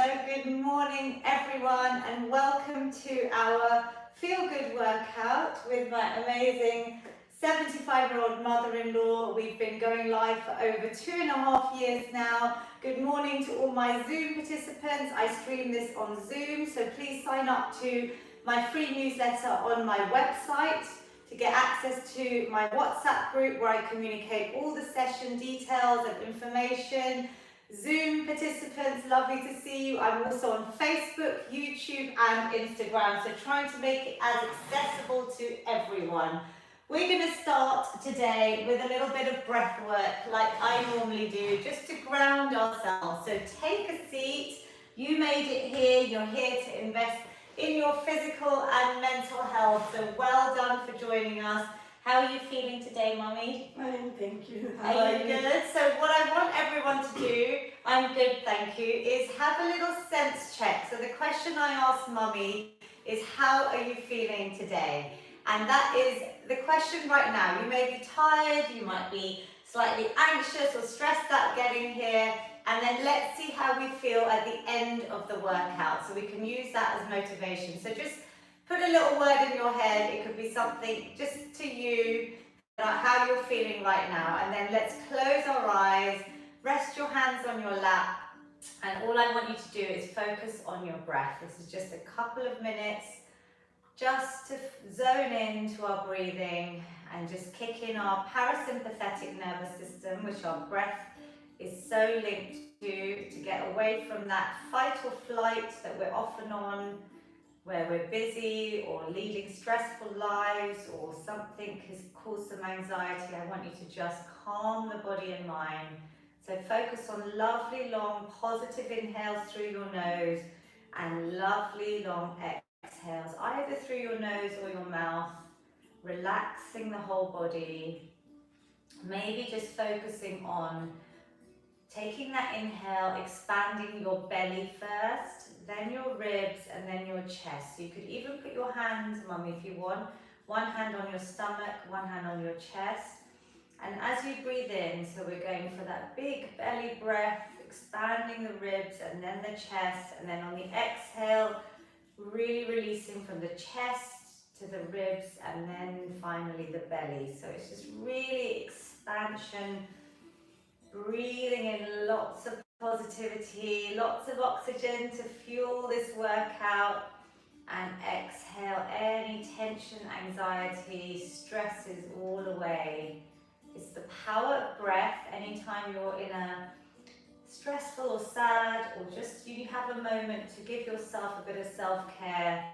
Good morning everyone and welcome to our Feel Good workout with my amazing 75-year-old mother-in-law. We've been going live for over 2.5 years now. Good morning to all my Zoom participants. I stream this on Zoom, so please sign up to my free newsletter on my website to get access to my WhatsApp group where I communicate all the session details and information. Zoom participants, lovely to see you. I'm also on Facebook, YouTube and Instagram, so trying to make it as accessible to everyone. We're going to start today with a little bit of breath work like I normally do, just to ground ourselves. So take a seat. You made it here. You're here to invest in your physical and mental health. So well done for joining us. How are you feeling today, Mummy? Fine, thank you. Are you good? So what I want everyone to do, I'm good, thank you, is have a little sense check. So the question I asked Mummy is, how are you feeling today? And that is the question right now. You may be tired, you might be slightly anxious or stressed out getting here, and then let's see how we feel at the end of the workout. So we can use that as motivation. So just put a little word in your head. It could be something just to you, how you're feeling right now. And then let's close our eyes, rest your hands on your lap. And all I want you to do is focus on your breath. This is just a couple of minutes just to zone into our breathing and just kick in our parasympathetic nervous system, which our breath is so linked to get away from that fight or flight that we're often on, where we're busy or leading stressful lives or something has caused some anxiety. I want you to just calm the body and mind. So focus on lovely long positive inhales through your nose and lovely long exhales, either through your nose or your mouth, relaxing the whole body. Maybe just focusing on taking that inhale, expanding your belly first, then your ribs, and then your chest. So you could even put your hands, Mummy, if you want, one hand on your stomach, one hand on your chest. And as you breathe in, so we're going for that big belly breath, expanding the ribs and then the chest, and then on the exhale, really releasing from the chest to the ribs, and then finally the belly. So it's just really expansion. Breathing in lots of positivity, lots of oxygen to fuel this workout, and exhale any tension, anxiety, stresses all away. It's the power of breath. Anytime you're in a stressful or sad, or just you have a moment to give yourself a bit of self-care,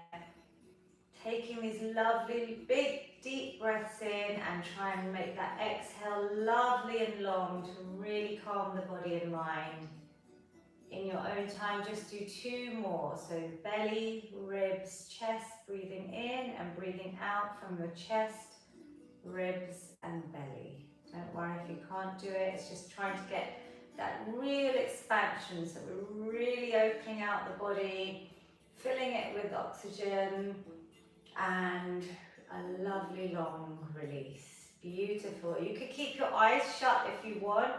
taking these lovely big deep breaths in and try and make that exhale lovely and long to really calm the body and mind. In your own time, just do 2 more. So belly, ribs, chest, breathing in and breathing out from your chest, ribs and belly. Don't worry if you can't do it, it's just trying to get that real expansion. So we're really opening out the body, filling it with oxygen, and a lovely long release. Beautiful. You could keep your eyes shut if you want,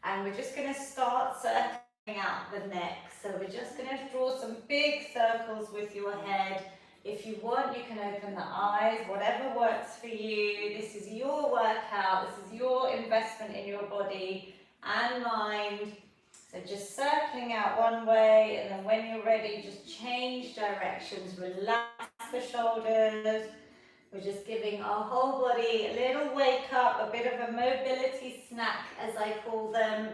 and we're just going to start circling out the neck. So we're just going to draw some big circles with your head. If you want, you can open the eyes, whatever works for you. This is your workout. This is your investment in your body and mind. So just circling out one way, and then when you're ready, just change directions, relax the shoulders. We're just giving our whole body a little wake up, a bit of a mobility snack, as I call them.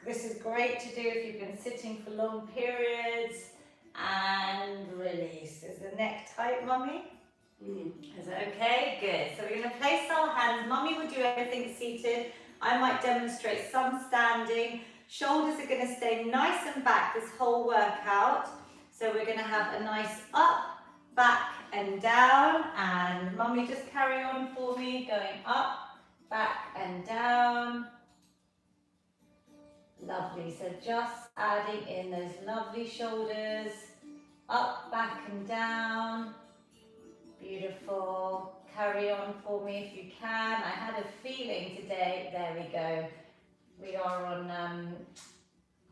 This is great to do if you've been sitting for long periods. And release. Is the neck tight, Mummy? Is it okay? Good. So we're going to place our hands. Mummy will do everything seated. I might demonstrate some standing. Shoulders are going to stay nice and back this whole workout. So we're going to have a nice up, back and down. And Mummy, just carry on for me, going up, back and down. Lovely. So just adding in those lovely shoulders, up, back and down. Beautiful. Carry on for me if you can. I had a feeling today, there we go. We are on,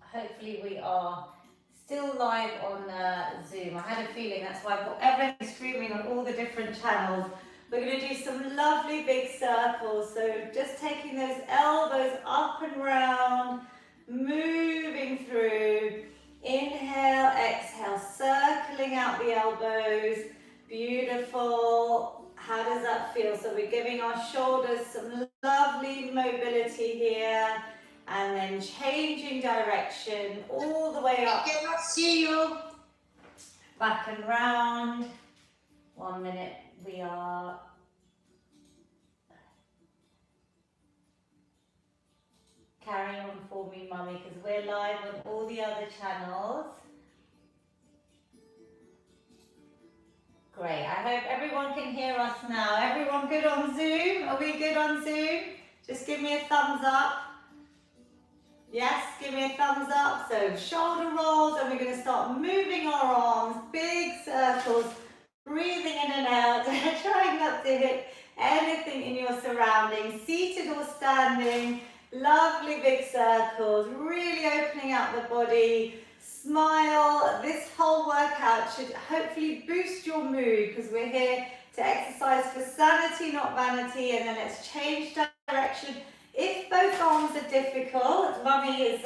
hopefully we are still live on Zoom. I had a feeling that's why I've got everything streaming on all the different channels. We're going to do some lovely big circles. So just taking those elbows up and round, moving through. Inhale, exhale, circling out the elbows. Beautiful. How does that feel? So we're giving our shoulders some lovely mobility here. And then changing direction all the way up. I cannot see you. Back and round. 1 minute. We are carrying on for me, Mummy, because we're live on all the other channels. Great. I hope everyone can hear us now. Everyone good on Zoom? Are we good on Zoom? Just give me a thumbs up. Yes, give me a thumbs up. So shoulder rolls, and we're going to start moving our arms, big circles, breathing in and out, trying not to hit anything in your surroundings, seated or standing, lovely big circles, really opening out the body, smile. This whole workout should hopefully boost your mood because we're here to exercise for sanity, not vanity, and then let's change direction. If both arms are difficult, Mummy is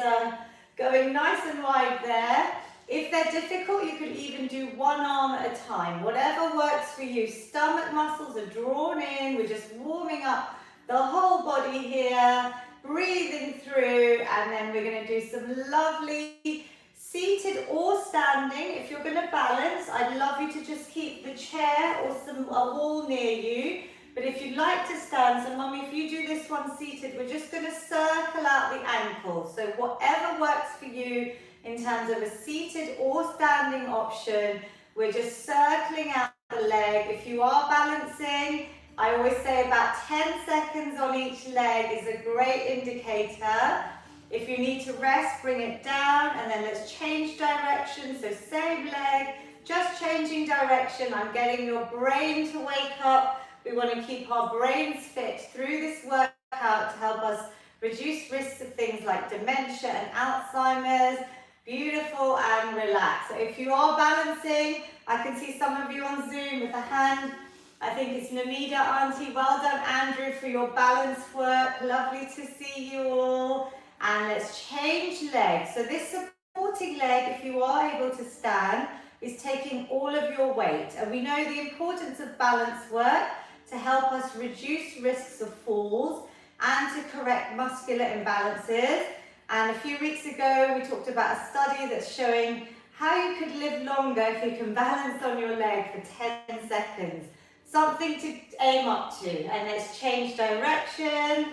going nice and wide there. If they're difficult, you could even do one arm at a time. Whatever works for you. Stomach muscles are drawn in. We're just warming up the whole body here. Breathing through, and then we're going to do some lovely seated or standing. If you're going to balance, I'd love you to just keep the chair or a wall near you. But if you'd like to stand, so Mummy, if you do this one seated, we're just going to circle out the ankles. So whatever works for you in terms of a seated or standing option, we're just circling out the leg. If you are balancing, I always say about 10 seconds on each leg is a great indicator. If you need to rest, bring it down, and then let's change direction. So same leg, just changing direction. I'm getting your brain to wake up. We want to keep our brains fit through this workout to help us reduce risks of things like dementia and Alzheimer's. Beautiful, and relax. So if you are balancing, I can see some of you on Zoom with a hand. I think it's Namida, Auntie. Well done, Andrew, for your balance work. Lovely to see you all. And let's change legs. So this supporting leg, if you are able to stand, is taking all of your weight. And we know the importance of balance work to help us reduce risks of falls and to correct muscular imbalances. And a few weeks ago, we talked about a study that's showing how you could live longer if you can balance on your leg for 10 seconds. Something to aim up to. And let's change direction.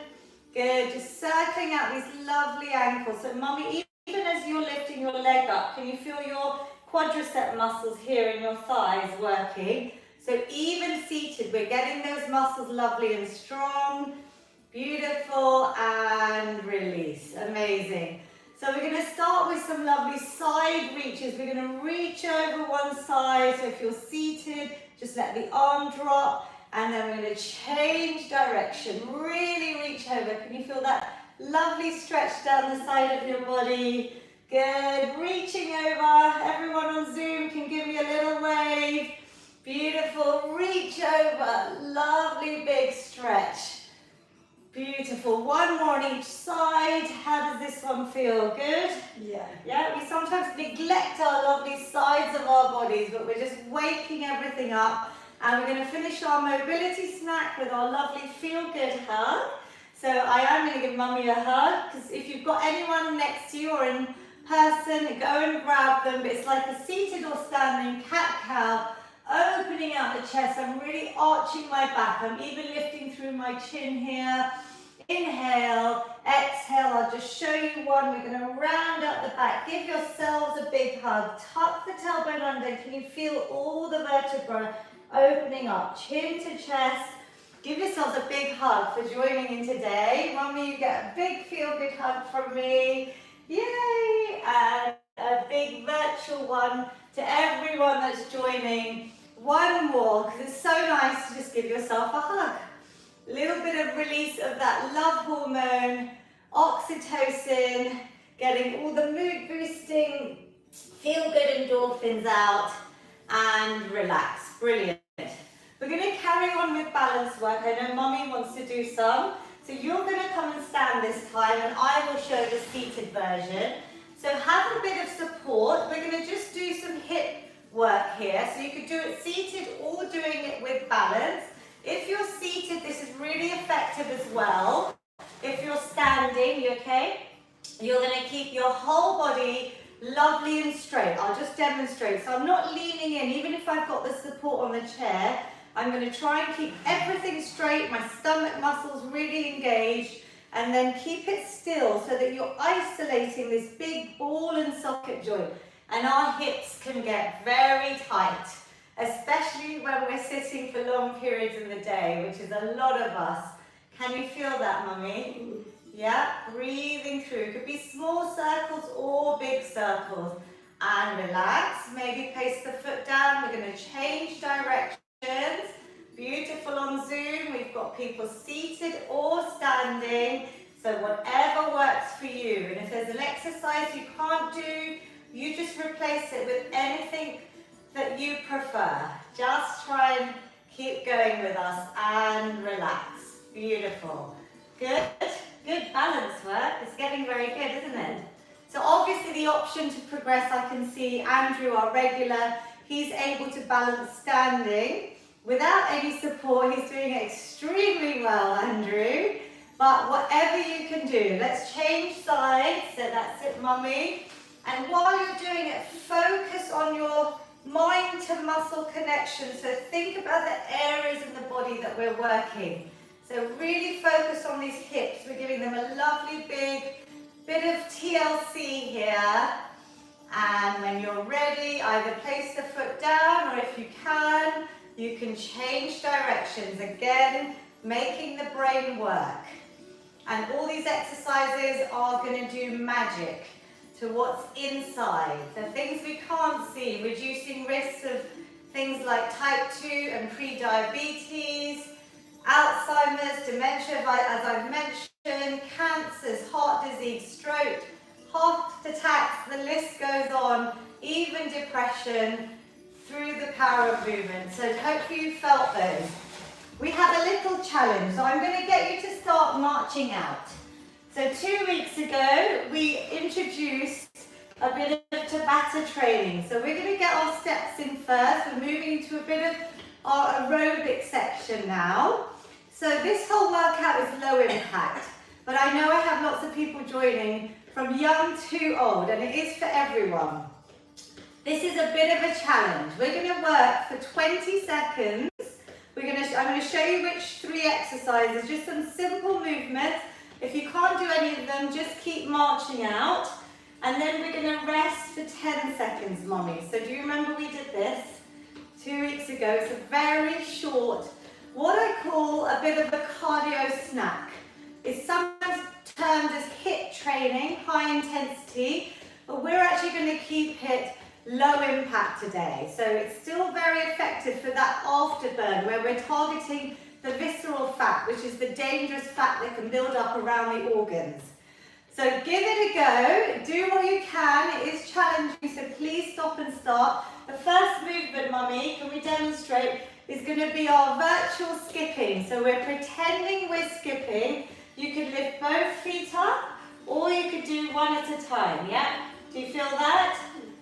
Good, just circling out these lovely ankles. So Mummy, even as you're lifting your leg up, can you feel your quadricep muscles here in your thighs working? So even seated, we're getting those muscles lovely and strong. Beautiful, and release. Amazing. So we're going to start with some lovely side reaches. We're going to reach over one side. So if you're seated, just let the arm drop. And then we're going to change direction. Really reach over. Can you feel that lovely stretch down the side of your body? Good. Reaching over. Everyone on Zoom can give me a little wave. Beautiful. Reach over. Lovely big stretch. Beautiful. One more on each side. How does this one feel? Good? Yeah. Yeah, we sometimes neglect our lovely sides of our bodies, but we're just waking everything up. And we're going to finish our mobility snack with our lovely feel-good hug. So I am going to give Mummy a hug, because if you've got anyone next to you or in person, go and grab them. But it's like a seated or standing cat-cow, opening out the chest. I'm really arching my back. I'm even lifting through my chin here. Inhale, exhale. I'll just show you one. We're going to round up the back. Give yourselves a big hug. Tuck the tailbone under. Can you feel all the vertebrae opening up? Chin to chest. Give yourselves a big hug for joining in today. Mummy, you get a big feel-good hug from me. Yay! And a big virtual one to everyone that's joining. One more, because it's so nice to just give yourself a hug. A little bit of release of that love hormone, oxytocin, getting all the mood boosting Feel good endorphins out and relax. Brilliant. We're going to carry on with balance work. I know Mummy wants to do some. So you're going to come and stand this time and I will show the seated version. So have a bit of support. We're going to just do some hip work here. So you could do it seated or doing it with balance. If you're seated, this is really effective as well. If you're standing, you okay? You're going to keep your whole body lovely and straight. I'll just demonstrate. So I'm not leaning in, even if I've got the support on the chair. I'm going to try and keep everything straight, my stomach muscles really engaged, and then keep it still so that you're isolating this big ball and socket joint. And our hips can get very tight, especially when we're sitting for long periods in the day, which is a lot of us. Can you feel that, Mummy? Yeah, breathing through. It could be small circles or big circles. And relax. Maybe place the foot down. We're going to change directions. Beautiful on Zoom. We've got people seated or standing. So whatever works for you. And if there's an exercise you can't do, you just replace it with anything that you prefer. Just try and keep going with us and relax. Beautiful. Good. Good balance work. It's getting very good, isn't it? So obviously the option to progress, I can see Andrew, our regular, he's able to balance standing without any support. He's doing it extremely well, Andrew. But whatever you can do, let's change sides. So that's it, Mummy. And while you're doing it, focus on your mind to muscle connection. So think about the areas in the body that we're working. So really focus on these hips. We're giving them a lovely big bit of TLC here. And when you're ready, either place the foot down or if you can change directions. Again, making the brain work. And all these exercises are going to do magic to what's inside. The things we can't see, reducing risks of things like type 2 and pre-diabetes, Alzheimer's, dementia, as I've mentioned, cancers, heart disease, stroke, heart attacks, the list goes on, even depression, through the power of movement. So hopefully you felt those. We have a little challenge, so I'm going to get you to start marching out. So 2 weeks ago, we introduced a bit of Tabata training. So we're going to get our steps in first. We're moving into a bit of our aerobic section now. So this whole workout is low impact, but I know I have lots of people joining from young to old, and it is for everyone. This is a bit of a challenge. We're going to work for 20 seconds. I'm going to show you which 3 exercises, just some simple movements. If you can't do any of them, just keep marching out. And then we're going to rest for 10 seconds, Mommy. So do you remember we did this 2 weeks ago? It's a very short, what I call a bit of a cardio snack. It's sometimes termed as HIIT training, high intensity, but we're actually going to keep it low impact today. So it's still very effective for that afterburn where we're targeting the visceral fat, which is the dangerous fat that can build up around the organs. So give it a go, do what you can. It is challenging, so please stop and start. The first movement, Mummy, can we demonstrate, is going to be our virtual skipping. So we're pretending we're skipping. You could lift both feet up, or you could do one at a time, yeah? Do you feel that?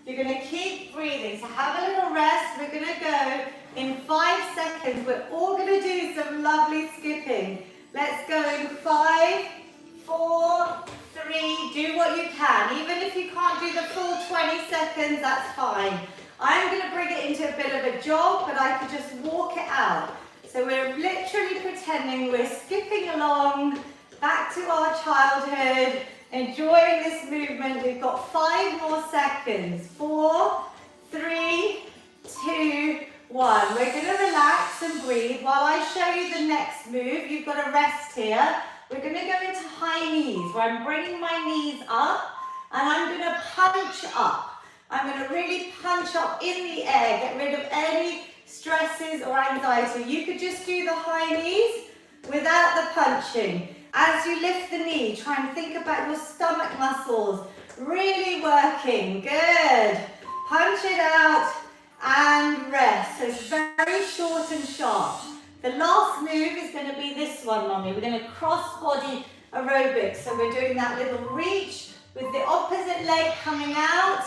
You're going to keep breathing. So have a little rest. We're going to go in 5 seconds. We're all going to do some lovely skipping. Let's go in 5, 4, 3. Do what you can. Even if you can't do the full 20 seconds, that's fine. I'm going to bring it into a bit of a jog, but I could just walk it out. So we're literally pretending we're skipping along back to our childhood, enjoying this movement. We've got 5 more seconds. 4, 3, 2, 1. We're going to relax and breathe. While I show you the next move, you've got to rest here. We're going to go into high knees, where I'm bringing my knees up, and I'm going to punch up. I'm going to really punch up in the air, get rid of any stresses or anxiety. You could just do the high knees without the punching. As you lift the knee, try and think about your stomach muscles really working. Good. punch it out, and rest. So it's very short and sharp. The last move is going to be this one, Mummy. We're going to cross body aerobics. So we're doing that little reach with the opposite leg coming out.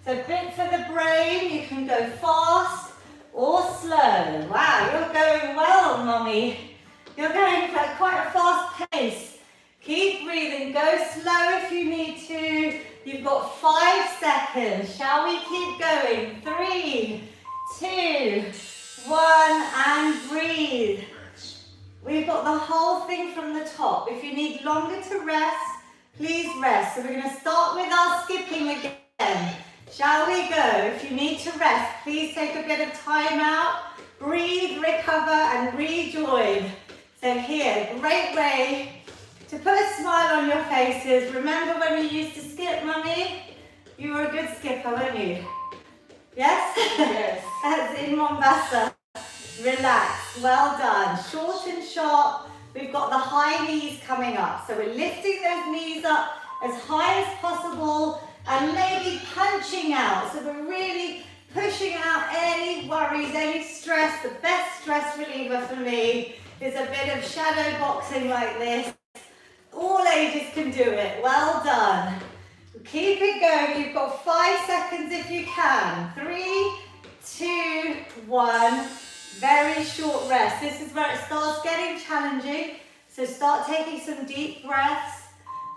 So a bit for the brain. You can go fast or slow. Wow, you're going well, Mummy. You're going at quite a fast pace. Keep breathing. Go slow if you need to. You've got 5 seconds. Shall we keep going? 3, 2, 1, and breathe. We've got the whole thing from the top. If you need longer to rest, please rest. So we're going to start with our skipping again. Shall we go? If you need to rest, please take a bit of time out. Breathe, recover, and rejoin. So here, great way to put a smile on your faces. Remember when we used to skip, Mummy? You were a good skipper, weren't you? Yes? Yes. That's in Mombasa. Relax, well done. Short and sharp. We've got the high knees coming up. So we're lifting those knees up as high as possible and maybe punching out. So we're really pushing out any worries, any stress. The best stress reliever for me is a bit of shadow boxing like this. All ages can do it. Well done. Keep it going. You've got 5 seconds if you can. 3, 2, 1. Very short rest. This is where it starts getting challenging. So start taking some deep breaths.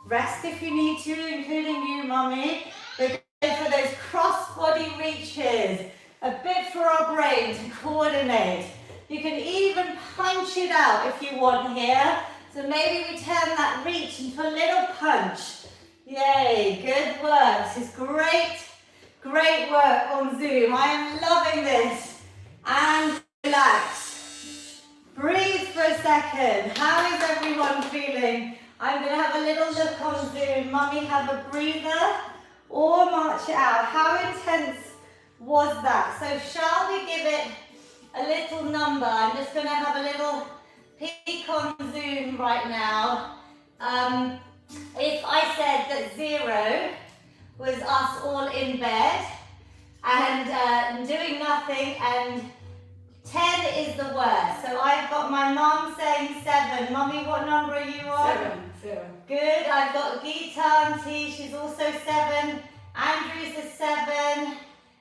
Rest if you need to, including you, Mummy. We're going for those cross-body reaches. A bit for our brain to coordinate. You can even punch it out if you want here. So maybe we turn that reach into a little punch. Yay, good work. This is great, great work on Zoom. I am loving this. And relax. Breathe for a second. How is everyone feeling? I'm going to have a little look on Zoom. Mummy, have a breather or march it out. How intense was that? So shall we give it a little number? I'm just going to have a little peek on Zoom right now. If I said that 0 was us all in bed and doing nothing, and 10 is the worst. So I've got my mum saying 7. Mummy, what number are you on? 7. Good. I've got Geeta Auntie, she's also 7. Andrew's a 7.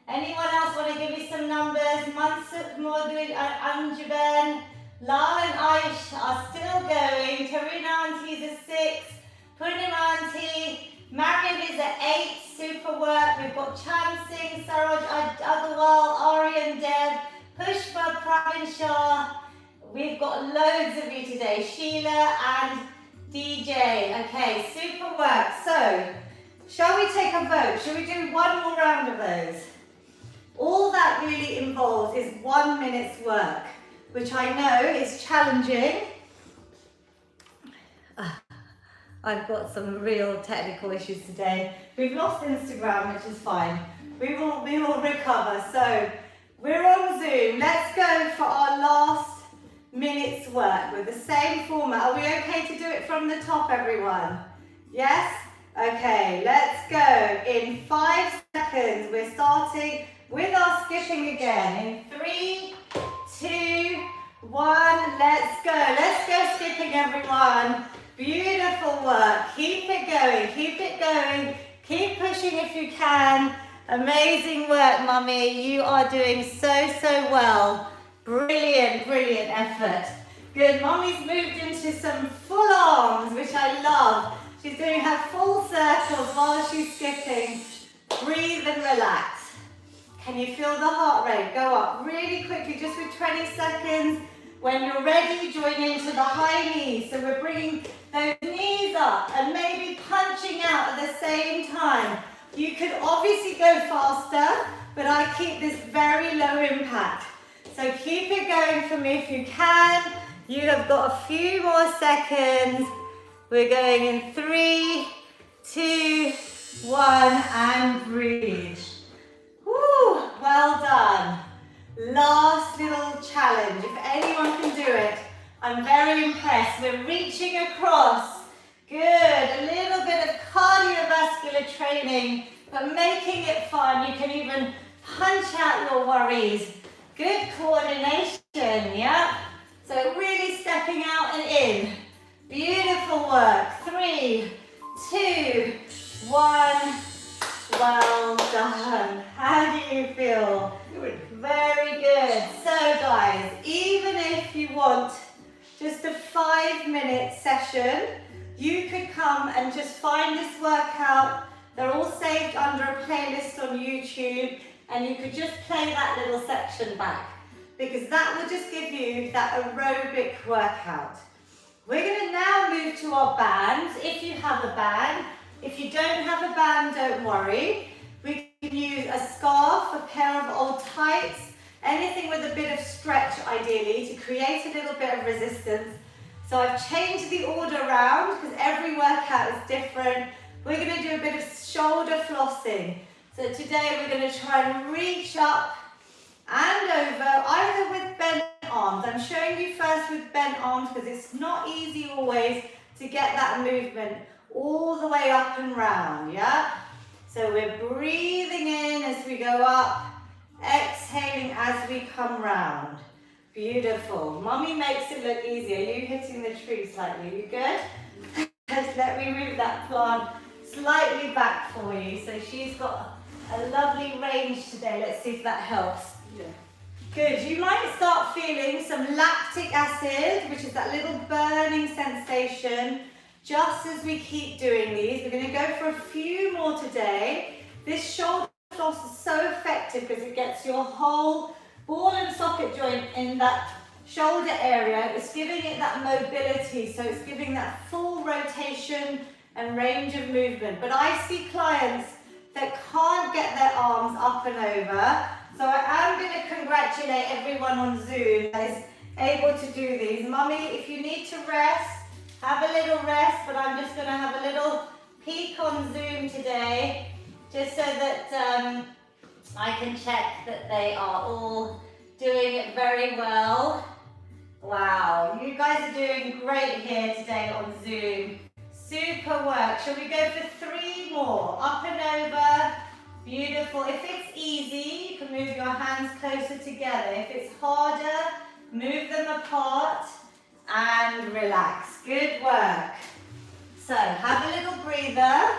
Anyone else want to give me some numbers? Mansuk, Morgan, Anjuban. Lal and Aish are still going. Tarina Auntie's a 6. Purnima Auntie. Mariam is at 8. Super work. We've got Chansing, Saroj Agarwal, Ari and Deb, Pushpa, Pravin Shah. We've got loads of you today. Sheila and DJ. Okay, super work. So, shall we take a vote? Shall we do one more round of those? All that really involves is 1 minute's work, which I know is challenging. I've got some real technical issues today. We've lost Instagram, which is fine. We will recover. So we're on Zoom. Let's go for our last minute's work with the same format. Are we okay to do it from the top, everyone? Yes? Okay, let's go. In 5 seconds, we're starting with our skipping again. In 3, 2, 1, let's go. Let's go skipping, everyone. Beautiful work. Keep it going. Keep it going. Keep pushing if you can. Amazing work, Mummy. You are doing so, so well. Brilliant, brilliant effort. Good. Mummy's moved into some full arms, which I love. She's doing her full circles while she's skipping. Breathe and relax. Can you feel the heart rate go up really quickly, just with 20 seconds? When you're ready, join into the high knees. So we're bringing those knees up and maybe punching out at the same time. You could obviously go faster, but I keep this very low impact. So keep it going for me if you can. You have got a few more seconds. We're going in 3, 2, 1, and breathe. Woo, well done. Last little challenge. If anyone can do it, I'm very impressed. We're reaching across. Good. A little bit of cardiovascular training but making it fun. You can even punch out your worries. Good coordination, yeah? So really stepping out and in. Beautiful work. 3, 2, 1. Well done. How do you feel? Very good. So guys, even if you want just a 5-minute session, you could come and just find this workout. They're all saved under a playlist on YouTube, and you could just play that little section back, because that will just give you that aerobic workout. We're going to now move to our bands, if you have a band. If you don't have a band, don't worry. We can use a scarf, a pair of old tights, anything with a bit of stretch ideally to create a little bit of resistance. So I've changed the order around because every workout is different. We're going to do a bit of shoulder flossing. So today we're going to try and reach up and over, either with bent arms. I'm showing you first with bent arms because it's not easy always to get that movement all the way up and round, yeah? So we're breathing in as we go up, exhaling as we come round. Beautiful. Mummy makes it look easy. Are you hitting the tree slightly? You good? Let me move that plant slightly back for you. So she's got a lovely range today. Let's see if that helps. Yeah. Good. You might start feeling some lactic acid, which is that little burning sensation. Just as we keep doing these, we're going to go for a few more today. This shoulder floss is so effective because it gets your whole ball and socket joint in that shoulder area. It's giving it that mobility, so it's giving that full rotation and range of movement. But I see clients that can't get their arms up and over, so I am going to congratulate everyone on Zoom that is able to do these. Mummy, if you need to rest, have a little rest, but I'm just going to have a little peek on Zoom today, just so that I can check that they are all doing it very well. Wow, you guys are doing great here today on Zoom. Super work. Shall we go for 3 more? Up and over. Beautiful. If it's easy, you can move your hands closer together. If it's harder, move them apart and relax. Good work. So have a little breather.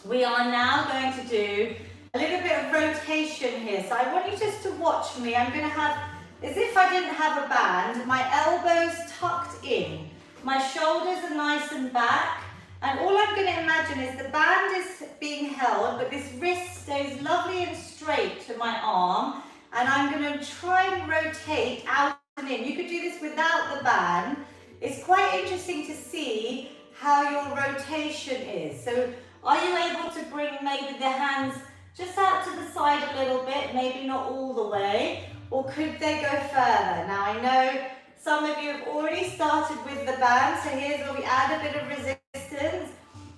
We are now going to do a little bit of rotation here. So I want you just to watch me. I'm going to have, as if I didn't have a band, my elbows tucked in. My shoulders are nice and back. And all I'm going to imagine is the band is being held, but this wrist stays lovely and straight to my arm. And I'm going to try and rotate out and in. You could do this without the band. It's quite interesting to see how your rotation is. So are you able to bring maybe the hands just out to the side a little bit, maybe not all the way, or could they go further? Now I know some of you have already started with the band, so here's where we add a bit of resistance,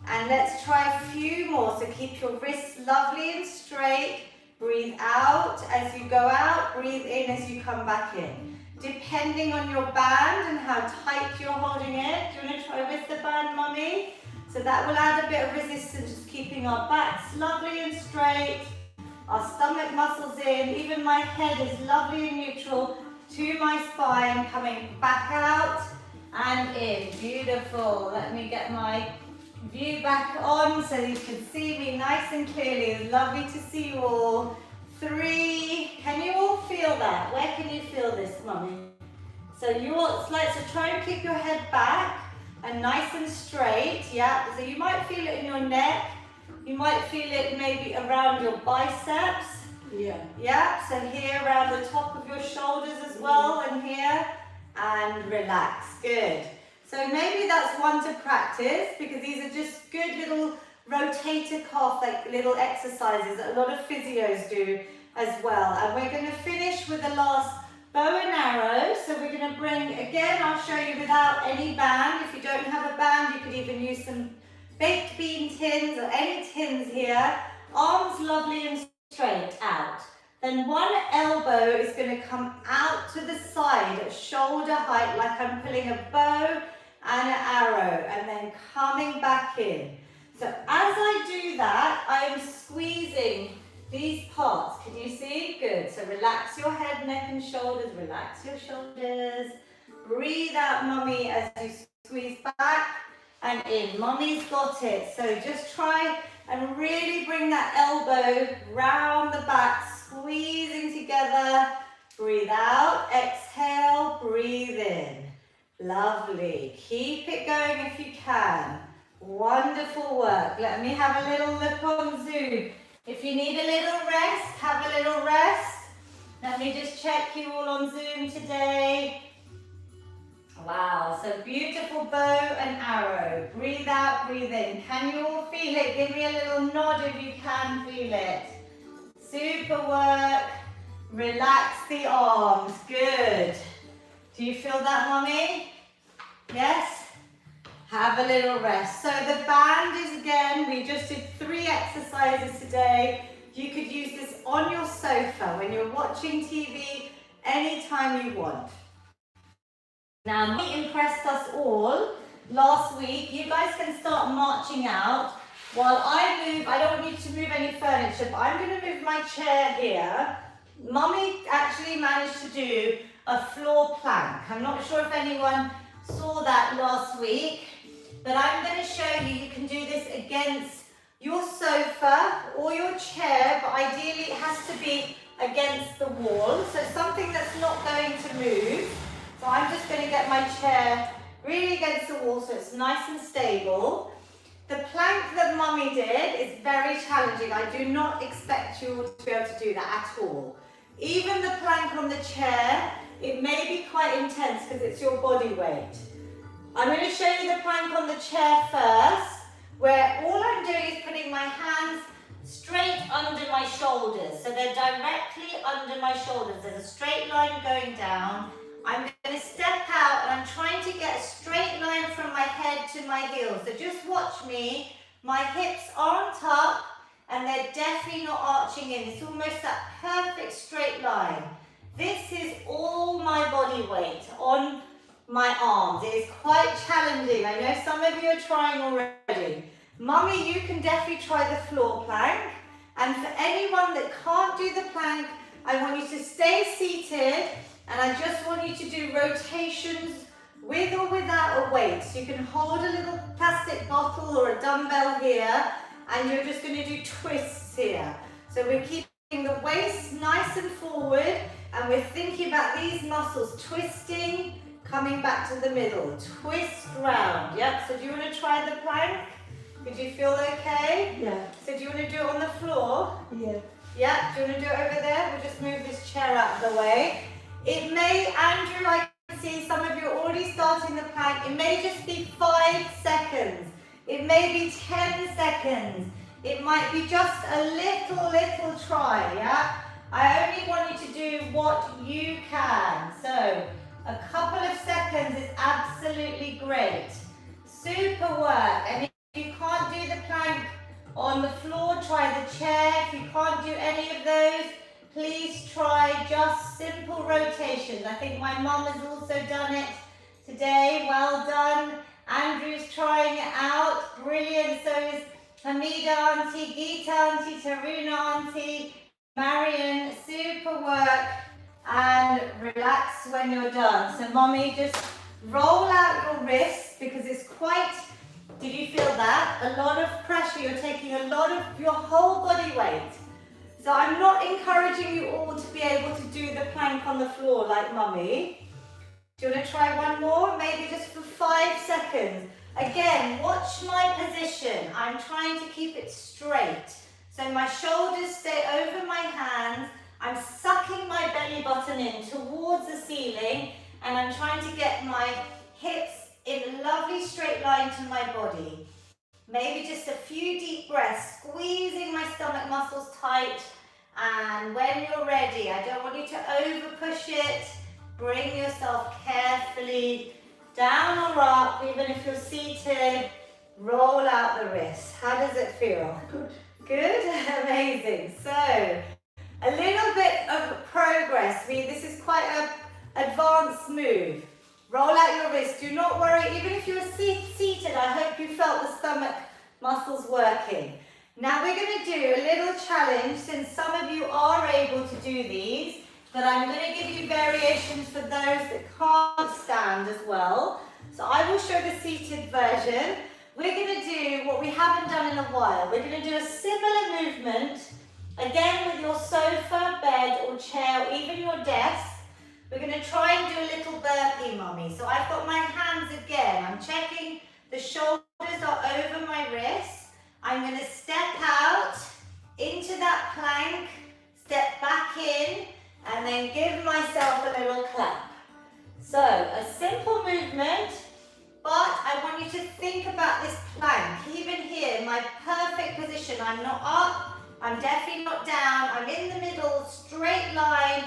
and let's try a few more. So keep your wrists lovely and straight, breathe out as you go out, breathe in as you come back in. Depending on your band and how tight you're holding it, do you want to try with the band, Mummy? So that will add a bit of resistance, just keeping our backs lovely and straight, our stomach muscles in, even my head is lovely and neutral to my spine, coming back out and in. Beautiful. Let me get my view back on so you can see me nice and clearly. It's lovely to see you all. 3, can you all feel that? Where can you feel this, Mummy? So you all, so try and keep your head back and nice and straight, yeah. So you might feel it in your neck, you might feel it maybe around your biceps. Yeah. Yeah, so here around the top of your shoulders as well, and here, and relax, good. So maybe that's one to practice, because these are just good little rotator cuff, like little exercises that a lot of physios do as well. And we're going to finish with the last bow and arrow. So we're going to bring, again, I'll show you without any band. If you don't have a band, you could even use some baked bean tins or any tins here. Arms lovely and straight out. Then one elbow is going to come out to the side at shoulder height, like I'm pulling a bow and an arrow, and then coming back in. So as I do that, I am squeezing these parts. Can you see? Good. So relax your head, neck and shoulders. Relax your shoulders. Breathe out, mummy, as you squeeze back and in. Mummy's got it. So just try and really bring that elbow round the back, squeezing together. Breathe out, exhale, breathe in. Lovely. Keep it going if you can. Wonderful work. Let me have a little look on Zoom. If you need a little rest, have a little rest. Let me just check you all on Zoom today. Wow, so beautiful bow and arrow. Breathe out, breathe in. Can you all feel it? Give me a little nod if you can feel it. Super work. Relax the arms. Good. Do you feel that, mummy? Yes? Have a little rest. So the band is, again, we just did 3 exercises today. You could use this on your sofa when you're watching TV anytime you want. Now, Mummy impressed us all last week. You guys can start marching out. While I move, I don't want you to move any furniture, but I'm going to move my chair here. Mummy actually managed to do a floor plank. I'm not sure if anyone saw that last week, but I'm going to show you. You can do this against your sofa or your chair, but ideally it has to be against the wall. So something that's not going to move. So I'm just going to get my chair really against the wall so it's nice and stable. The plank that Mummy did is very challenging. I do not expect you to be able to do that at all. Even the plank on the chair, it may be quite intense because it's your body weight. I'm going to show you the plank on the chair first, where all I'm doing is putting my hands straight under my shoulders. So they're directly under my shoulders. There's a straight line going down. I'm going to step out and I'm trying to get a straight line from my head to my heels. So just watch me. My hips aren't up and they're definitely not arching in. It's almost that perfect straight line. This is all my body weight on my arms. It is quite challenging. I know some of you are trying already. Mummy, you can definitely try the floor plank. And for anyone that can't do the plank, I want you to stay seated. And I just want you to do rotations with or without a weight. So you can hold a little plastic bottle or a dumbbell here, and you're just going to do twists here. So we're keeping the waist nice and forward, and we're thinking about these muscles twisting, coming back to the middle. Twist round. Yep. So do you want to try the plank? Did you feel okay? Yeah. So do you want to do it on the floor? Yeah. Yeah. Do you want to do it over there? We'll just move this chair out of the way. It may, Andrew, I can see some of you are already starting the plank. It may just be 5 seconds. It may be 10 seconds. It might be just a little try, yeah? I only want you to do what you can. So, a couple of seconds is absolutely great. Super work. And if you can't do the plank on the floor, try the chair. If you can't do any of those, please try just simple rotations. I think my mum has also done it today. Well done. Andrew's trying it out. Brilliant. So is Hamida Auntie, Geeta Auntie, Taruna Auntie, Marion. Super work. And relax when you're done. So Mummy, just roll out your wrists because it's quite, did you feel that? A lot of pressure. You're taking a lot of your whole body weight. So I'm not encouraging you all to be able to do the plank on the floor like Mummy. Do you want to try one more? Maybe just for 5 seconds. Again, watch my position. I'm trying to keep it straight. So my shoulders stay over my hands. I'm sucking my belly button in towards the ceiling and I'm trying to get my hips in a lovely straight line to my body. Maybe just a few deep breaths, squeezing my stomach muscles tight. And when you're ready, I don't want you to over push it. Bring yourself carefully down or up, even if you're seated. Roll out the wrists. How does it feel? Good. Good? Amazing. So, a little bit of progress. This is quite an advanced move. Roll out your wrists. Do not worry, even if you're seated, I hope you felt the stomach muscles working. Now we're going to do a little challenge, since some of you are able to do these, but I'm going to give you variations for those that can't stand as well. So I will show the seated version. We're going to do what we haven't done in a while. We're going to do a similar movement, again with your sofa, bed or chair, or even your desk. We're going to try and do a little burpee, Mummy. So I've got my hands again. I'm checking the shoulders are over my wrists. I'm going to step out into that plank, step back in, and then give myself a little clap. So a simple movement, but I want you to think about this plank. Even here, my perfect position. I'm not up, I'm definitely not down. I'm in the middle, straight line,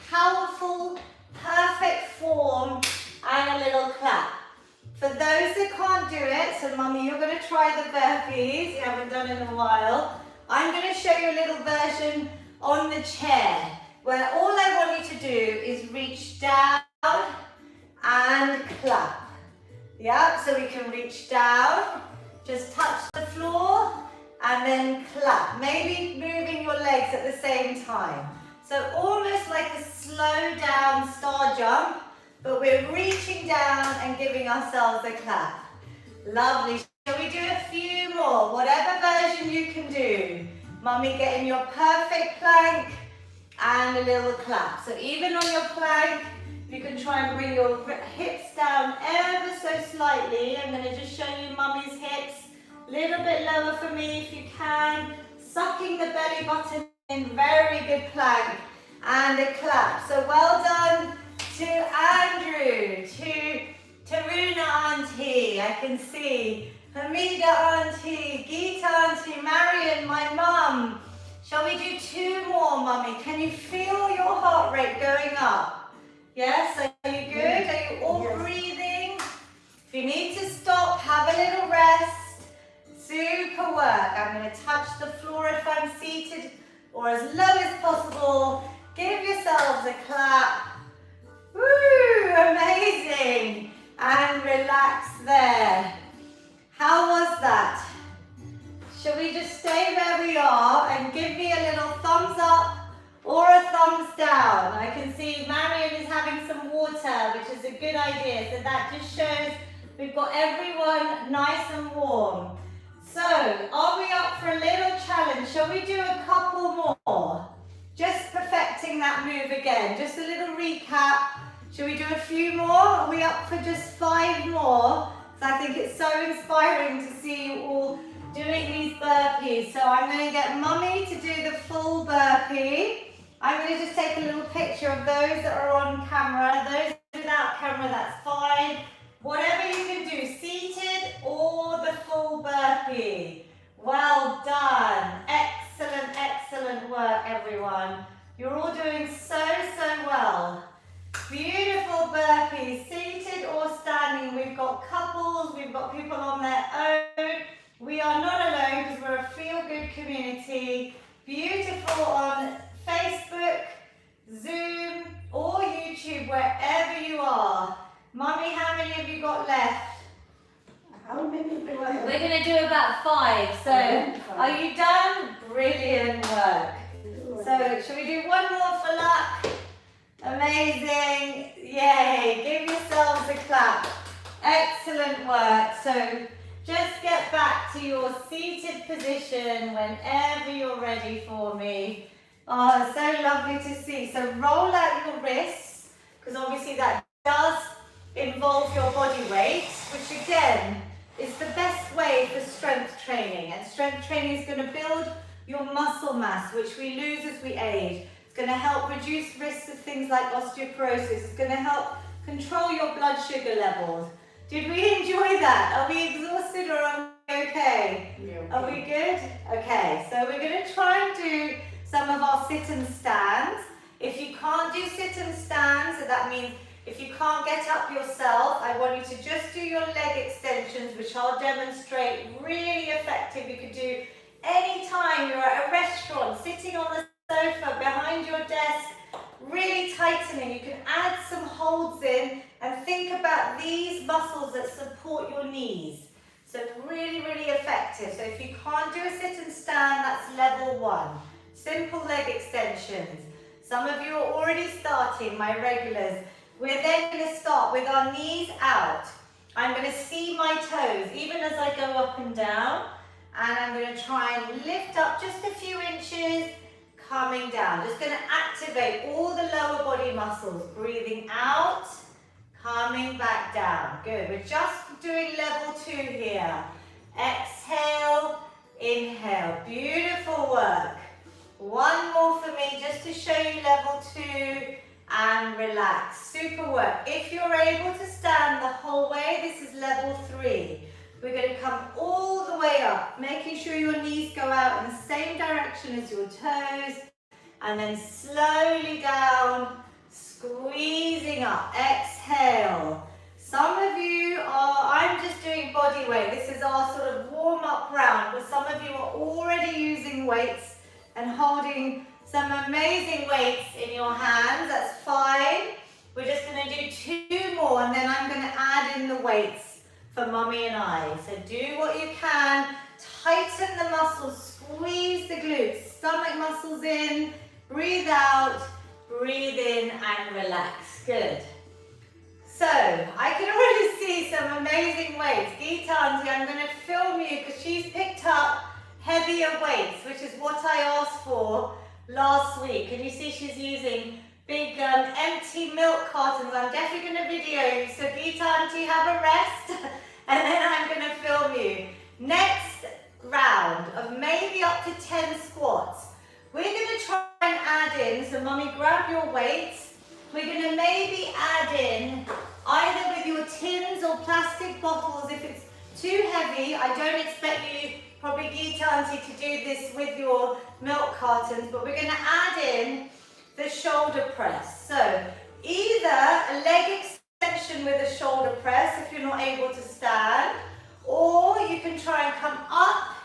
powerful, perfect form, and a little clap. For those that can't do it, so Mummy, you're going to try the burpees. You haven't done it in a while. I'm going to show you a little version on the chair, where all I want you to do is reach down and clap. Yeah, so we can reach down, just touch the floor, and then clap. Maybe moving your legs at the same time. So almost like a slow down star jump, but we're reaching down and giving ourselves a clap. Lovely. Shall we do a few more? Whatever version you can do. Mummy, get in your perfect plank and a little clap. So even on your plank, you can try and bring your hips down ever so slightly. I'm going to just show you Mummy's hips. A little bit lower for me if you can. Sucking the belly button in. Very good plank. And a clap. So well done to Andrew, to Taruna Auntie, I can see, Hamida Auntie, Geeta Auntie, Marion, my mum. Shall we do two more, Mummy? Can you feel your heart rate going up? Yes, are you good? Are you all breathing? If you need to stop, have a little rest. Super work. I'm going to touch the floor if I'm seated, or as low as possible. Give yourselves a clap. Woo, amazing. And relax there. How was that? Shall we just stay where we are and give me a little thumbs up or a thumbs down? I can see Marion is having some water, which is a good idea. So that just shows we've got everyone nice and warm. So, are we up for a little challenge? Shall we do a couple more? Just perfecting that move again. Just a little recap. Shall we do a few more? Are we up for just 5 more? So I think it's so inspiring to see you all doing these burpees. So I'm going to get Mummy to do the full burpee. I'm going to just take a little picture of those that are on camera. Those without camera, that's fine. Whatever you can do, seated or the full burpee. Well done. Excellent, excellent work, everyone. You're all doing so well. Beautiful burpees, seated or standing. We've got couples, we've got people on their own. We are not alone because we're a feel-good community. Beautiful on Facebook, Zoom, or YouTube, wherever you are. Mummy, how many have you got left? How many do I have? We're going to do about 5. So, are you done? Brilliant work. So, shall we do one more for luck? Amazing. Yay. Give yourselves a clap. Excellent work. So, just get back to your seated position whenever you're ready for me. Oh, so lovely to see. So, roll out your wrists, because obviously that does involve your body weight, which again is the best way for strength training. And strength training is going to build your muscle mass, which we lose as we age. It's going to help reduce risks of things like osteoporosis. It's going to help control your blood sugar levels. Did we enjoy that? Are we exhausted or are we okay? Yeah, okay. Are we good? Okay, so we're going to try and do some of our sit and stands. If you can't do sit and stand, so that means if you can't get up yourself, I want you to just do your leg extensions, which I'll demonstrate, really effective. You could do anytime you're at a restaurant, sitting on the sofa, behind your desk, really tightening. You can add some holds in and think about these muscles that support your knees. So really, really effective. So if you can't do a sit and stand, that's level 1. Simple leg extensions. Some of you are already starting, my regulars. We're then going to start with our knees out. I'm going to see my toes, even as I go up and down. And I'm going to try and lift up just a few inches, coming down. Just going to activate all the lower body muscles. Breathing out, coming back down. Good. We're just doing level 2 here. Exhale, inhale. Beautiful work. One more for me, just to show you level 2, and relax. Super work. If you're able to stand the whole way, this is level 3. We're going to come all the way up, making sure your knees go out in the same direction as your toes, and then slowly down, squeezing up. Exhale. Some of you are, I'm just doing body weight. This is our sort of warm-up round, but some of you are already using weights and holding some amazing weights in your hands. That's fine. We're just going to do 2 more, and then I'm going to add in the weights for Mummy and I. So do what you can. Tighten the muscles. Squeeze the glutes. Stomach muscles in. Breathe out. Breathe in and relax. Good. So, I can already see some amazing weights. Geeta Auntie, I'm going to film you because she's picked up heavier weights, which is what I asked for last week. And you see she's using big empty milk cartons. I'm definitely going to video you. So Geeta Auntie, have a rest and then I'm going to film you. Next round of maybe up to 10 squats. We're going to try and add in, so Mummy, grab your weights. We're going to maybe add in either with your tins or plastic bottles. If it's too heavy, I don't expect you, probably Geeta Auntie, to do this with your milk cartons, but we're going to add in the shoulder press. So either a leg extension with a shoulder press if you're not able to stand, or you can try and come up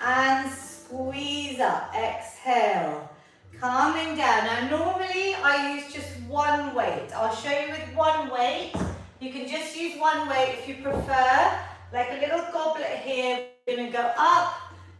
and squeeze up. Exhale. Calming down. Now normally I use just one weight. I'll show you with one weight. You can just use one weight if you prefer. Like a little goblet here. We're going to go up,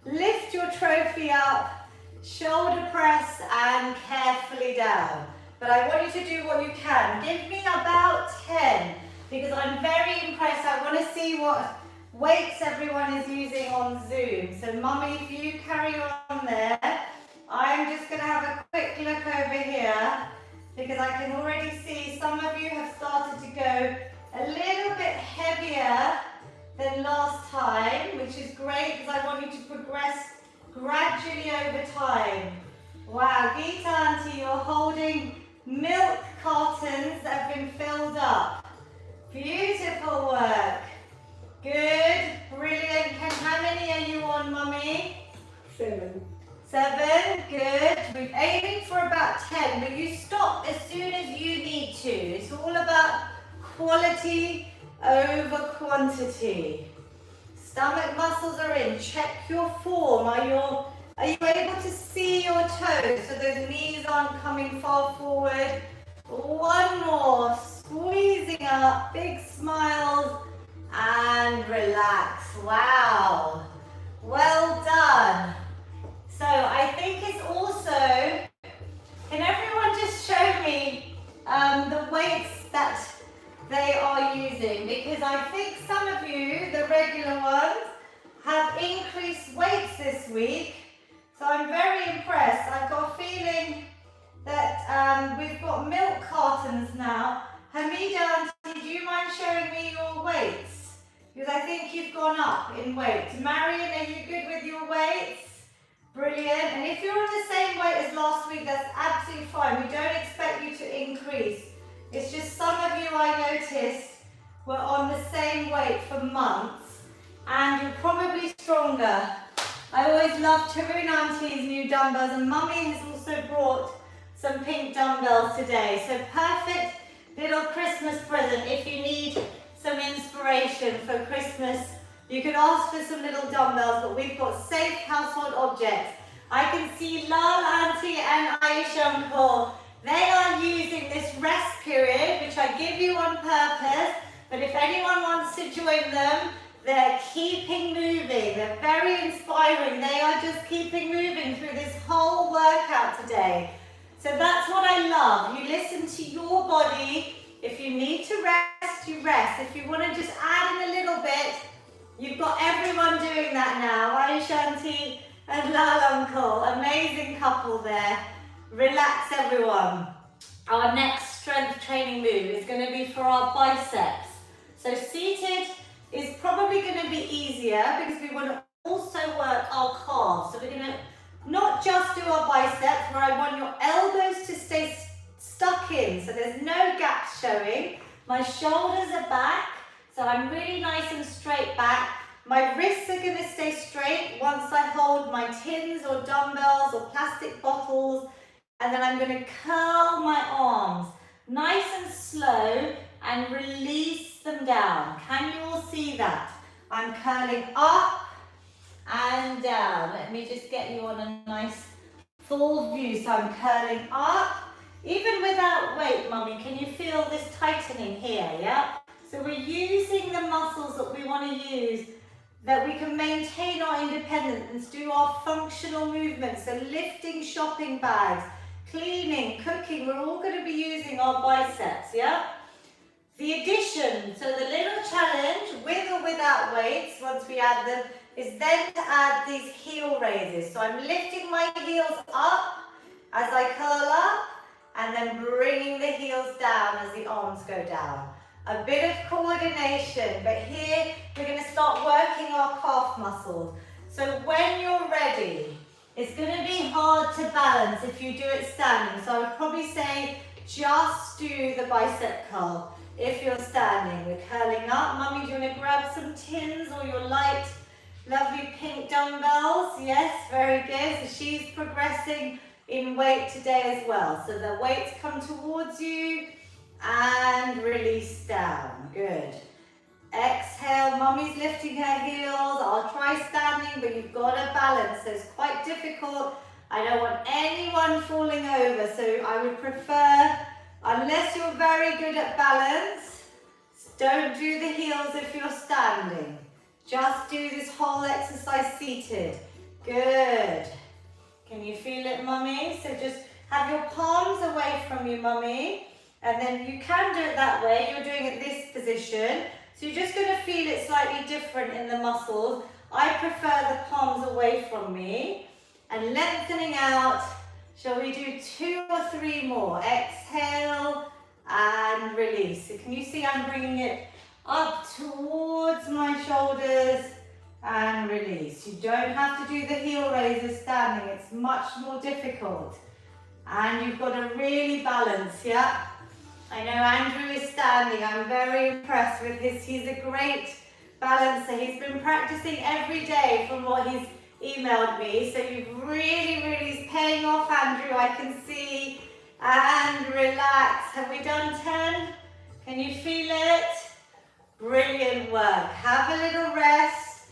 lift your trophy up, shoulder press and carefully down. But I want you to do what you can. Give me about 10 because I'm very impressed. I want to see what weights everyone is using on Zoom. So Mummy, if you carry on there, I'm just going to have a quick look over here because I can already see some of you have started to go a little bit heavier than last time, which is great because I want you to progress gradually over time. Wow, Geeta Auntie, you're holding milk cartons that have been filled up. Beautiful work. Good, brilliant. How many are you on, Mummy? 7. 7, good. We're aiming for about 10, but you stop as soon as you need to. It's all about quality over quantity. Stomach muscles are in. Check your form. Are you able to see your toes so those knees aren't coming far forward? One more. Squeezing up. Big smiles. And relax. Wow. Well done. So I think it's also, can everyone just show me the weights that they are using? Because I think some of you, the regular ones, have increased weights this week. So I'm very impressed. I've got a feeling that we've got milk cartons now. Hamida Auntie, do you mind showing me your weights? Because I think you've gone up in weight. Marion, are you good with your weights? Brilliant. And if you're on the same weight as last week, that's absolutely fine. We don't expect you to increase. It's just some of you I noticed were on the same weight for months and you're probably stronger. I always love Tarun Auntie's new dumbbells and Mummy has also brought some pink dumbbells today. So perfect little Christmas present if you need some inspiration for Christmas. You could ask for some little dumbbells, but we've got safe household objects. I can see Lal Auntie and Aisha Uncle. They are using this rest period, which I give you on purpose, but if anyone wants to join them, They're keeping moving. They're very inspiring. They are just keeping moving through this whole workout today. So that's what I love. You listen to your body. If you need to rest, you rest. If you want to just add in a little bit, you've got everyone doing that now. Hi, Shanti and Lal Uncle. Amazing couple there. Relax, everyone. Our next strength training move is going to be for our biceps. So seated is probably going to be easier because we want to also work our calves. So we're going to not just do our biceps, where I want your elbows to stay stuck in, so there's no gaps showing. My shoulders are back, so I'm really nice and straight back. My wrists are going to stay straight once I hold my tins or dumbbells or plastic bottles, and then I'm going to curl my arms nice and slow and release them down. Can you all see that? I'm curling up and down. Let me just get you on a nice full view. So I'm curling up, even without weight, Mummy. Can you feel this tightening here, yeah? So we're using the muscles that we want to use, that we can maintain our independence, do our functional movements, so lifting shopping bags, cleaning, cooking, we're all going to be using our biceps, yeah? The addition, so the little challenge, with or without weights, once we add them, is then to add these heel raises. So I'm lifting my heels up as I curl up, and then bringing the heels down as the arms go down. A bit of coordination, but here we're going to start working our calf muscles. So when you're ready, it's going to be hard to balance if you do it standing. So I would probably say just do the bicep curl if you're standing. We're curling up. Mummy, do you want to grab some tins or your light, lovely pink dumbbells? Yes, very good. So she's progressing in weight today as well. So the weights come towards you and release down. Good. Exhale. Mummy's lifting her heels. I'll try standing, but you've got to balance. So it's quite difficult. I don't want anyone falling over. So I would prefer, unless you're very good at balance, don't do the heels if you're standing. Just do this whole exercise seated. Good. Can you feel it, Mummy? So just have your palms away from you, Mummy. And then you can do it that way. You're doing it this position. So you're just going to feel it slightly different in the muscles. I prefer the palms away from me. And lengthening out. Shall we do 2 or 3 more? Exhale and release. So can you see I'm bringing it up towards my shoulders and release. You don't have to do the heel raises standing. It's much more difficult. And you've got to really balance, yeah? I know Andrew is standing. I'm very impressed with he's a great balancer. He's been practicing every day from what he's emailed me. So you've really paying off, Andrew, I can see. And relax. Have we done 10? Can you feel it? Brilliant work. Have a little rest.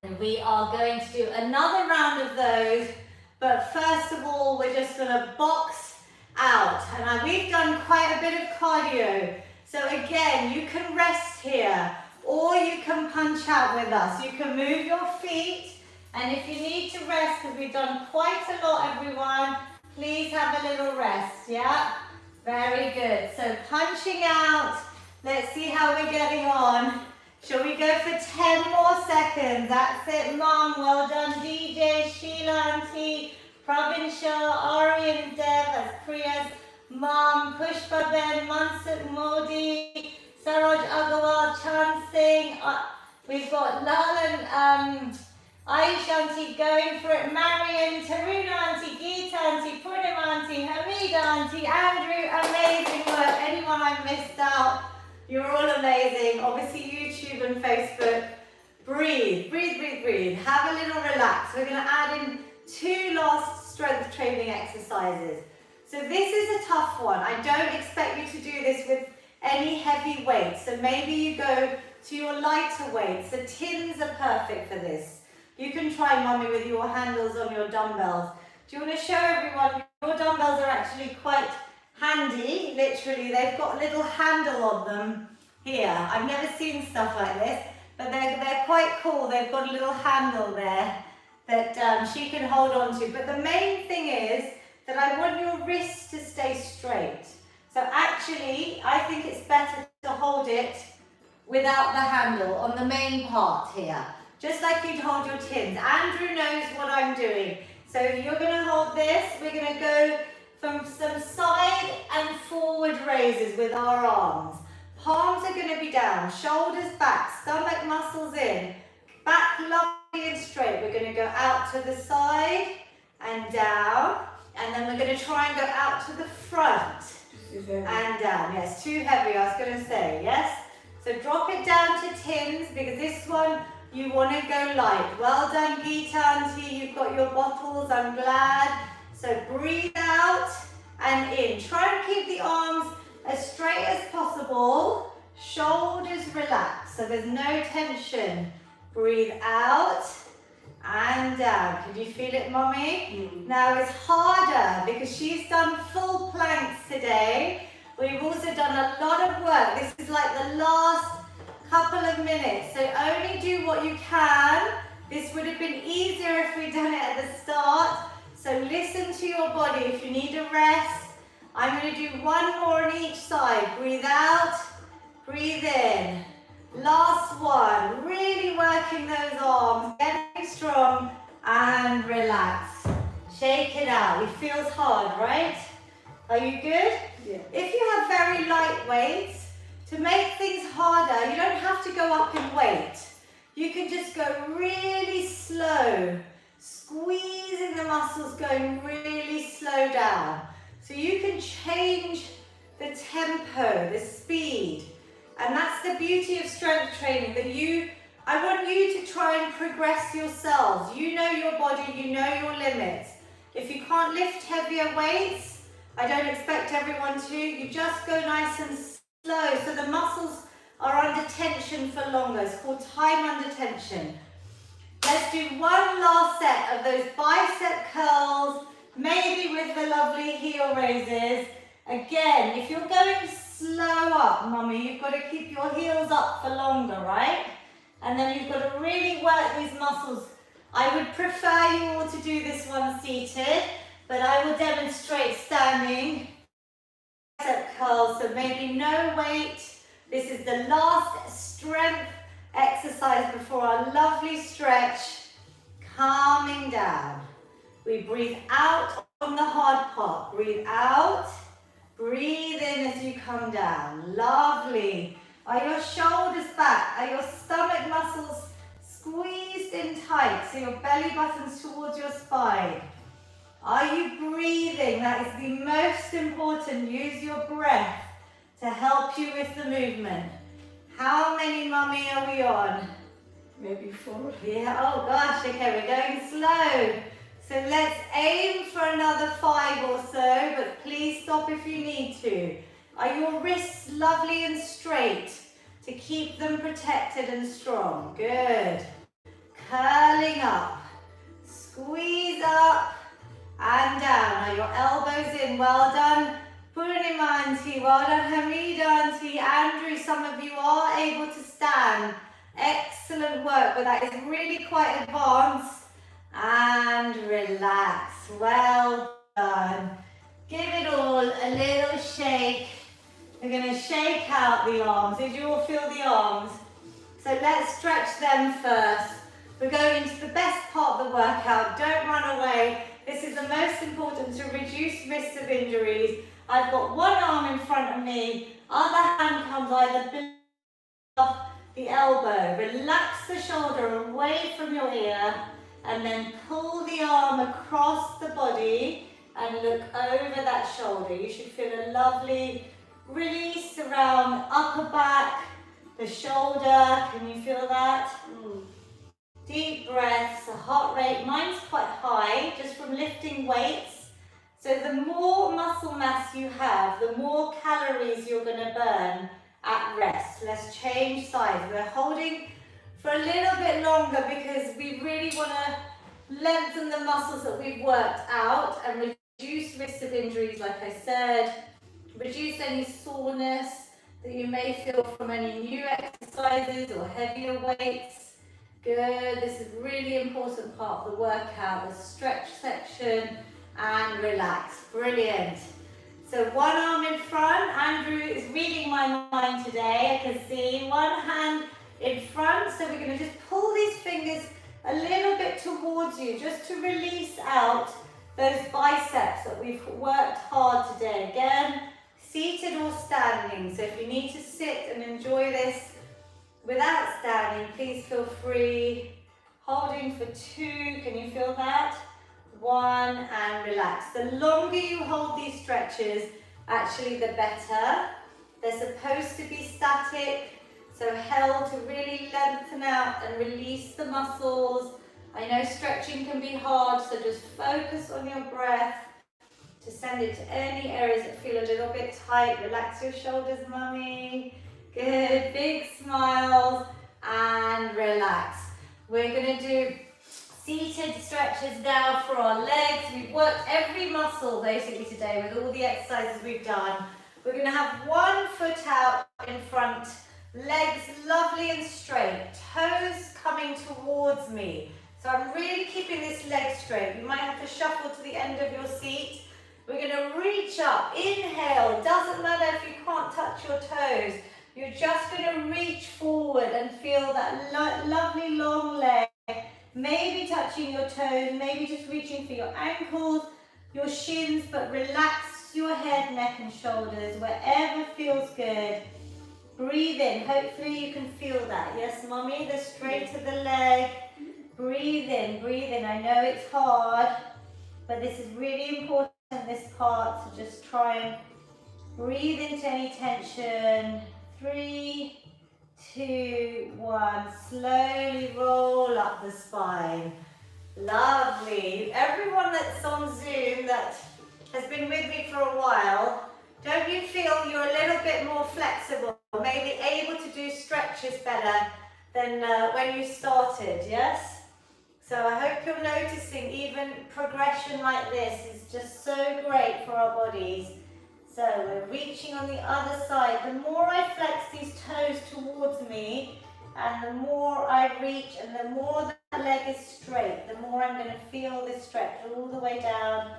And we are going to do another round of those. But first of all, we're just going to box out. And we've done quite a bit of cardio. So again, you can rest here or you can punch out with us. You can move your feet. And if you need to rest, because we've done quite a lot, everyone, please have a little rest, yeah? Very good. So punching out. Let's see how we're getting on. Shall we go for 10 more seconds? That's it, Mum. Well done, DJ, Sheila, Auntie, Pravinsha, Ari and Dev, that's Priya's Mum, Pushpa Ben, Mansuk Modi, Saroj Agarwal, Chan Singh. We've got Lal and Aish Auntie going for it, Marion, Taruna Auntie, Geeta Auntie, Purnima Auntie, Hamida Auntie, Andrew, amazing work. Anyone I missed out, you're all amazing. Obviously YouTube and Facebook. Breathe, breathe, breathe, breathe. Have a little relax. We're going to add in 2 last strength training exercises. So this is a tough one. I don't expect you to do this with any heavy weights. So maybe you go to your lighter weights. The tins are perfect for this. You can try, Mummy, with your handles on your dumbbells. Do you want to show everyone? Your dumbbells are actually quite handy, literally. They've got a little handle on them here. I've never seen stuff like this. but they're quite cool. They've got a little handle there that she can hold on to. But the main thing is that I want your wrists to stay straight. So actually, I think it's better to hold it without the handle on the main part here. Just like you'd hold your tins. Andrew knows what I'm doing. So you're going to hold this. We're going to go from some side and forward raises with our arms. Palms are going to be down, shoulders back, stomach muscles in, back lovely and straight. We're going to go out to the side and down, and then we're going to try and go out to the front and down. Yes, too heavy, I was going to say, yes? So drop it down to tins, because this one you want to go light. Well done, Geeta Auntie, you've got your bottles, I'm glad. So breathe out and in. Try and keep the arms as straight as possible. Shoulders relaxed, so there's no tension. Breathe out and down. Can you feel it, Mommy? Now it's harder because she's done full planks today. We've also done a lot of work. This is like the last couple of minutes, so only do what you can. This would have been easier if we'd done it at the start. So listen to your body. If you need a rest, I'm going to do one more on each side. Breathe out, breathe in. Last one. Really working those arms, getting strong and relax. Shake it out. It feels hard, right? Are you good? Yeah. If you have very light weights, to make things harder, you don't have to go up in weight. You can just go really slow, squeezing the muscles, going really slow down. So you can change the tempo, the speed. And that's the beauty of strength training, that I want you to try and progress yourselves. You know your body, you know your limits. If you can't lift heavier weights, I don't expect everyone to, you just go nice and slow, so the muscles are under tension for longer. It's called time under tension. Let's do one last set of those bicep curls, maybe with the lovely heel raises. Again, if you're going slow up, Mummy, you've got to keep your heels up for longer, right? And then you've got to really work these muscles. I would prefer you all to do this one seated, but I will demonstrate standing. Bicep curls, so maybe no weight. This is the last strength exercise before our lovely stretch. Calming down. We breathe out on the hard part. Breathe out. Breathe in as you come down. Lovely. Are your shoulders back? Are your stomach muscles squeezed in tight, so your belly button's towards your spine? Are you breathing? That is the most important. Use your breath to help you with the movement. How many, Mummy, are we on? Maybe 4. Yeah, oh gosh, okay, we're going slow. So let's aim for another 5 or so, but please stop if you need to. Are your wrists lovely and straight to keep them protected and strong? Good. Curling up. Squeeze up and down. Are your elbows in? Well done. Purnima Auntie, well done. Hamida Auntie, Andrew, some of you are able to stand. Excellent work, but that is really quite advanced. And relax. Well done. Give it all a little shake. We're going to shake out the arms. Did you all feel the arms? So let's stretch them first. We're going into the best part of the workout. Don't run away. This is the most important to reduce risks of injuries. I've got one arm in front of me. Other hand comes either below the elbow. Relax the shoulder away from your ear. And then pull the arm across the body and look over that shoulder. You should feel a lovely release around upper back, the shoulder. Can you feel that? Deep breaths, a heart rate. Mine's quite high just from lifting weights. So the more muscle mass you have, the more calories you're going to burn at rest. Let's change sides. We're holding for a little bit longer because we really want to lengthen the muscles that we've worked out and reduce risks of injuries, like I said, reduce any soreness that you may feel from any new exercises or heavier weights. Good, this is a really important part of the workout, the stretch section, and relax. Brilliant. So one arm in front. Andrew is reading my mind today. I can see one hand in front. So we're going to just pull these fingers a little bit towards you just to release out those biceps that we've worked hard today. Again, seated or standing. So if you need to sit and enjoy this without standing, please feel free. Holding for 2. Can you feel that? 1 and relax. The longer you hold these stretches, actually the better. They're supposed to be static, so held to really lengthen out and release the muscles. I know stretching can be hard, so just focus on your breath to send it to any areas that feel a little bit tight. Relax your shoulders, mummy. Good, big smiles and relax. We're going to do seated stretches now for our legs. We've worked every muscle basically today with all the exercises we've done. We're going to have one foot out in front, legs lovely and straight, toes coming towards me. So I'm really keeping this leg straight. You might have to shuffle to the end of your seat. We're going to reach up, inhale, doesn't matter if you can't touch your toes. You're just going to reach forward and feel that lovely long leg. Maybe touching your toes, maybe just reaching for your ankles, your shins, but relax your head, neck and shoulders, wherever feels good. Breathe in, hopefully you can feel that. Yes, mummy, the straight of the leg. Breathe in, breathe in. I know it's hard, but this is really important, this part, so just try and breathe into any tension. 3, 2, 1. Slowly roll up the spine. Lovely. Everyone that's on Zoom that has been with me for a while, don't you feel you're a little bit more flexible, maybe able to do stretches better than when you started, yes? So I hope you're noticing even progression like this is just so great for our bodies. So we're reaching on the other side. The more I flex these toes towards me, and the more I reach, and the more the leg is straight, the more I'm going to feel this stretch all the way down.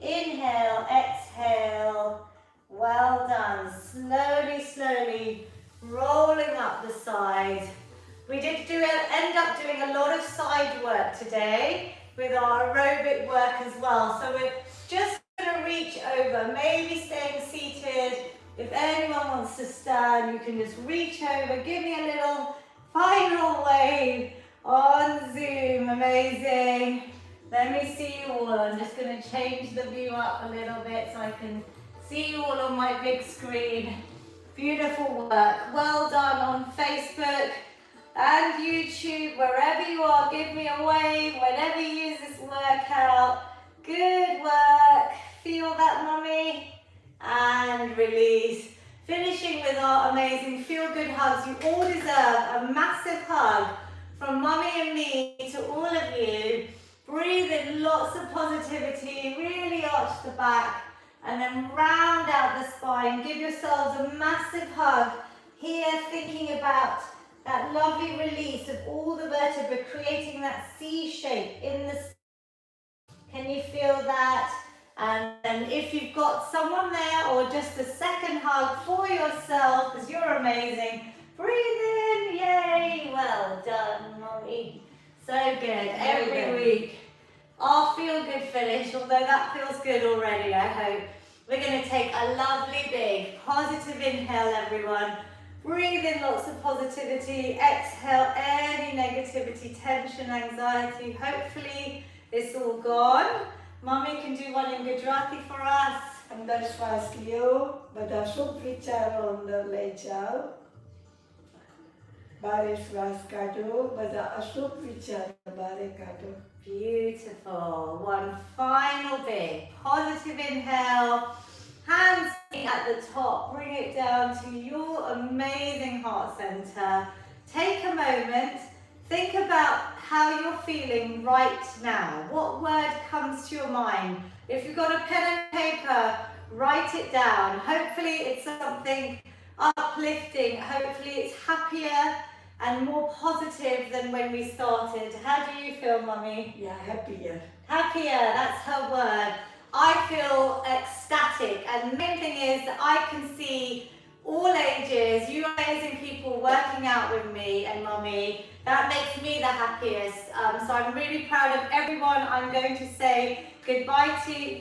Inhale, exhale. Well done. Slowly, slowly rolling up the side. We did end up doing a lot of side work today with our aerobic work as well. So we're just going to reach over, maybe staying seated. If anyone wants to stand, you can just reach over. Give me a little final wave on Zoom. Amazing. Let me see you all. I'm just going to change the view up a little bit so I can see you all on my big screen. Beautiful work. Well done on Facebook and YouTube, wherever you are. Give me a wave whenever you use this workout. Good work. Feel that, mummy. And release. Finishing with our amazing feel-good hugs. You all deserve a massive hug from mummy and me to all of you. Breathe in lots of positivity. Really arch the back. And then round out the spine. Give yourselves a massive hug here, thinking about that lovely release of all the vertebrae, creating that C shape in the spine. Can you feel that? And then if you've got someone there, or just a second hug for yourself, because you're amazing, breathe in. Yay! Well done, mommy. So good. Every week. Our feel good finish, although that feels good already, I hope. We're going to take a lovely big positive inhale, everyone. Breathe in lots of positivity. Exhale any negativity, tension, anxiety. Hopefully it's all gone. Mummy can do one in Gujarati for us. અંદર શ્વાસ લ્યો, બધા શુભ વિચારો અંદર લઈ જાઓ. બારે શ્વાસ કાઢો, બધા અશુભ વિચારો બારે કાઢો. Beautiful. One final big positive inhale. Hands at the top. Bring it down to your amazing heart center. Take a moment. Think about how you're feeling right now. What word comes to your mind? If you've got a pen and paper, write it down. Hopefully it's something uplifting. Hopefully it's happier and more positive than when we started. How do you feel, Mummy? Yeah, happier. Happier, that's her word. I feel ecstatic, and the main thing is that I can see all ages, you amazing people working out with me and Mummy. That makes me the happiest. So I'm really proud of everyone. I'm going to say goodbye to